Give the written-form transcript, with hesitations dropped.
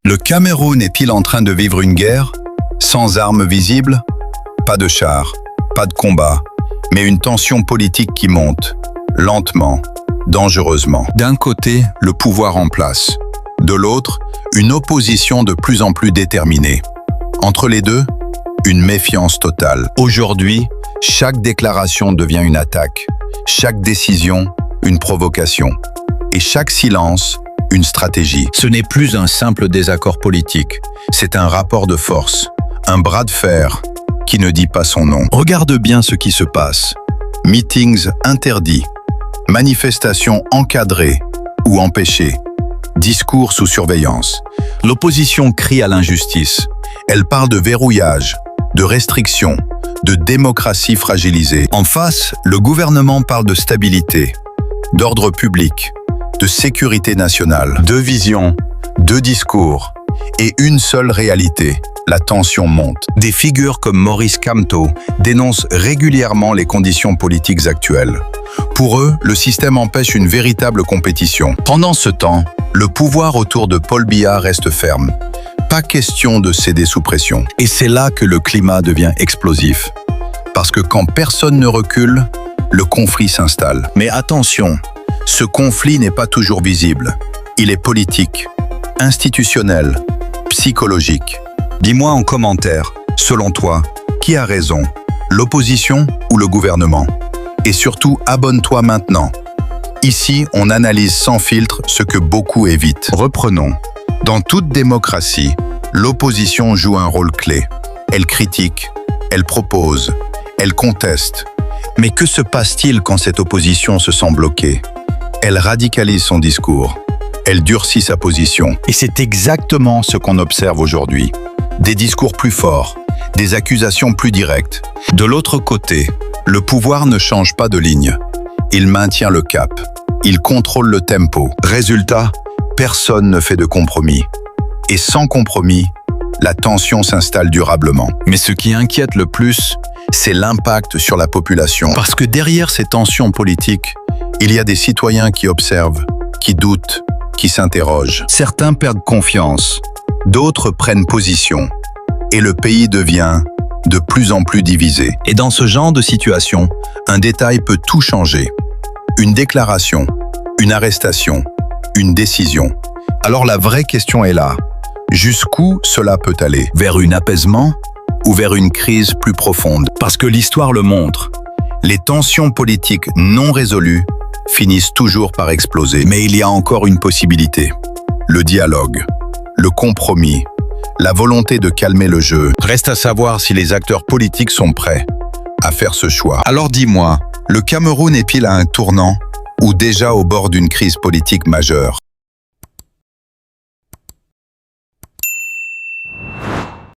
Le Cameroun est-il en train de vivre une guerre? Sans armes visibles? Pas de chars, pas de combat, mais une tension politique qui monte, lentement, dangereusement. D'un côté, le pouvoir en place. De l'autre, une opposition de plus en plus déterminée. Entre les deux, une méfiance totale. Aujourd'hui, chaque déclaration devient une attaque, chaque décision, une provocation, et chaque silence, une stratégie. Ce n'est plus un simple désaccord politique, c'est un rapport de force, un bras de fer qui ne dit pas son nom. Regarde bien ce qui se passe. Meetings interdits, manifestations encadrées ou empêchées, discours sous surveillance. L'opposition crie à l'injustice. Elle parle de verrouillage, de restrictions, de démocratie fragilisée. En face, le gouvernement parle de stabilité, d'ordre public, de sécurité nationale. Deux visions, deux discours et une seule réalité. La tension monte. Des figures comme Maurice Kamto dénoncent régulièrement les conditions politiques actuelles. Pour eux, le système empêche une véritable compétition. Pendant ce temps, le pouvoir autour de Paul Biya reste ferme. Pas question de céder sous pression. Et c'est là que le climat devient explosif. Parce que quand personne ne recule, le conflit s'installe. Mais attention, ce conflit n'est pas toujours visible. Il est politique, institutionnel, psychologique. Dis-moi en commentaire, selon toi, qui a raison, l'opposition ou le gouvernement? Et surtout, abonne-toi maintenant. Ici, on analyse sans filtre ce que beaucoup évitent. Reprenons. Dans toute démocratie, l'opposition joue un rôle clé. Elle critique, elle propose, elle conteste. Mais que se passe-t-il quand cette opposition se sent bloquée? Elle radicalise son discours, elle durcit sa position. Et c'est exactement ce qu'on observe aujourd'hui. Des discours plus forts, des accusations plus directes. De l'autre côté, le pouvoir ne change pas de ligne. Il maintient le cap, il contrôle le tempo. Résultat, personne ne fait de compromis. Et sans compromis, la tension s'installe durablement. Mais ce qui inquiète le plus, c'est l'impact sur la population. Parce que derrière ces tensions politiques, il y a des citoyens qui observent, qui doutent, qui s'interrogent. Certains perdent confiance, d'autres prennent position, et le pays devient de plus en plus divisé. Et dans ce genre de situation, un détail peut tout changer. Une déclaration, une arrestation, une décision. Alors la vraie question est là. Jusqu'où cela peut aller? Vers un apaisement ou vers une crise plus profonde? Parce que l'histoire le montre. Les tensions politiques non résolues finissent toujours par exploser. Mais il y a encore une possibilité. Le dialogue, le compromis, la volonté de calmer le jeu. Reste à savoir si les acteurs politiques sont prêts à faire ce choix. Alors dis-moi, le Cameroun est-il à un tournant ou déjà au bord d'une crise politique majeure?